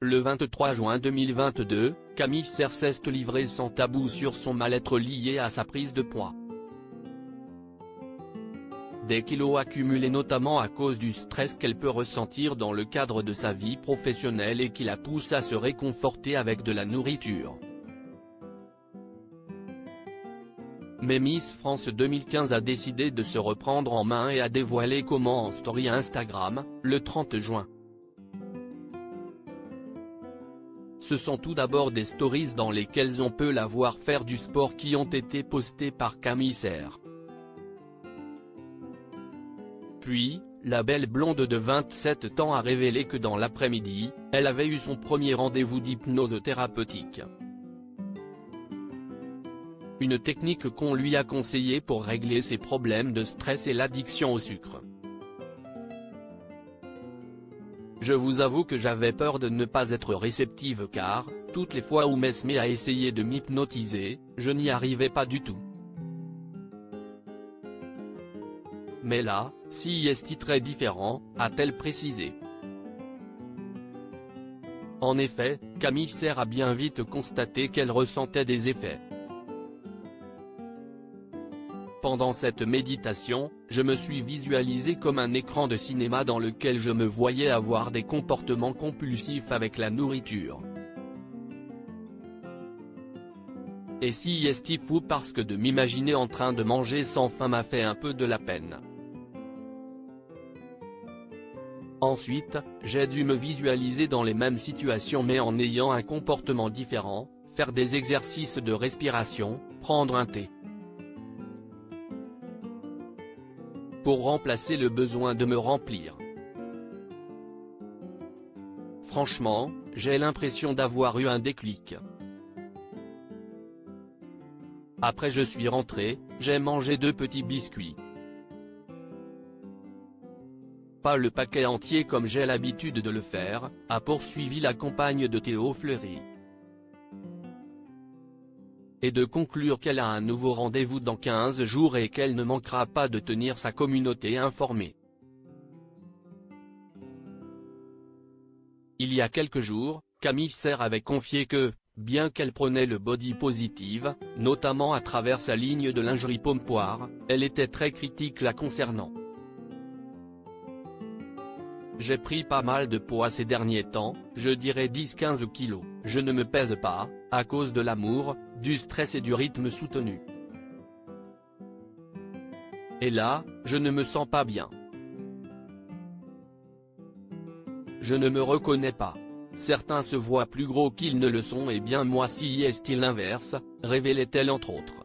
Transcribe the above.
Le 23 juin 2022, Camille Serre s'est livrée sans tabou sur son mal-être lié à sa prise de poids. Des kilos accumulés notamment à cause du stress qu'elle peut ressentir dans le cadre de sa vie professionnelle et qui la pousse à se réconforter avec de la nourriture. Mais Miss France 2015 a décidé de se reprendre en main et a dévoilé comment en story Instagram, le 30 juin. Ce sont tout d'abord des stories dans lesquelles on peut la voir faire du sport qui ont été postées par Camille Serre. Puis, la belle blonde de 27 ans a révélé que dans l'après-midi, elle avait eu son premier rendez-vous d'hypnose thérapeutique. Une technique qu'on lui a conseillée pour régler ses problèmes de stress et l'addiction au sucre. Je vous avoue que j'avais peur de ne pas être réceptive car, toutes les fois où Mesmé a essayé de m'hypnotiser, je n'y arrivais pas du tout. Mais là, si est très différent, a-t-elle précisé. En effet, Camille Serre a bien vite constaté qu'elle ressentait des effets. Pendant cette méditation, je me suis visualisé comme un écran de cinéma dans lequel je me voyais avoir des comportements compulsifs avec la nourriture. Et si est fou parce que de m'imaginer en train de manger sans faim m'a fait un peu de la peine. Ensuite, j'ai dû me visualiser dans les mêmes situations mais en ayant un comportement différent, faire des exercices de respiration, prendre un thé. Pour remplacer le besoin de me remplir. Franchement, j'ai l'impression d'avoir eu un déclic. Après je suis rentré, j'ai mangé 2 petits biscuits. Pas le paquet entier comme j'ai l'habitude de le faire, a poursuivi la compagne de Théo Fleury. Et de conclure qu'elle a un nouveau rendez-vous dans 15 jours et qu'elle ne manquera pas de tenir sa communauté informée. Il y a quelques jours, Camille Serre avait confié que, bien qu'elle prenait le body positive, notamment à travers sa ligne de lingerie Pompoir, elle était très critique la concernant. J'ai pris pas mal de poids ces derniers temps, je dirais 10-15 kilos, je ne me pèse pas, à cause de l'amour, du stress et du rythme soutenu. Et là, je ne me sens pas bien. Je ne me reconnais pas. Certains se voient plus gros qu'ils ne le sont et bien moi si est-il l'inverse, révélait-elle entre autres.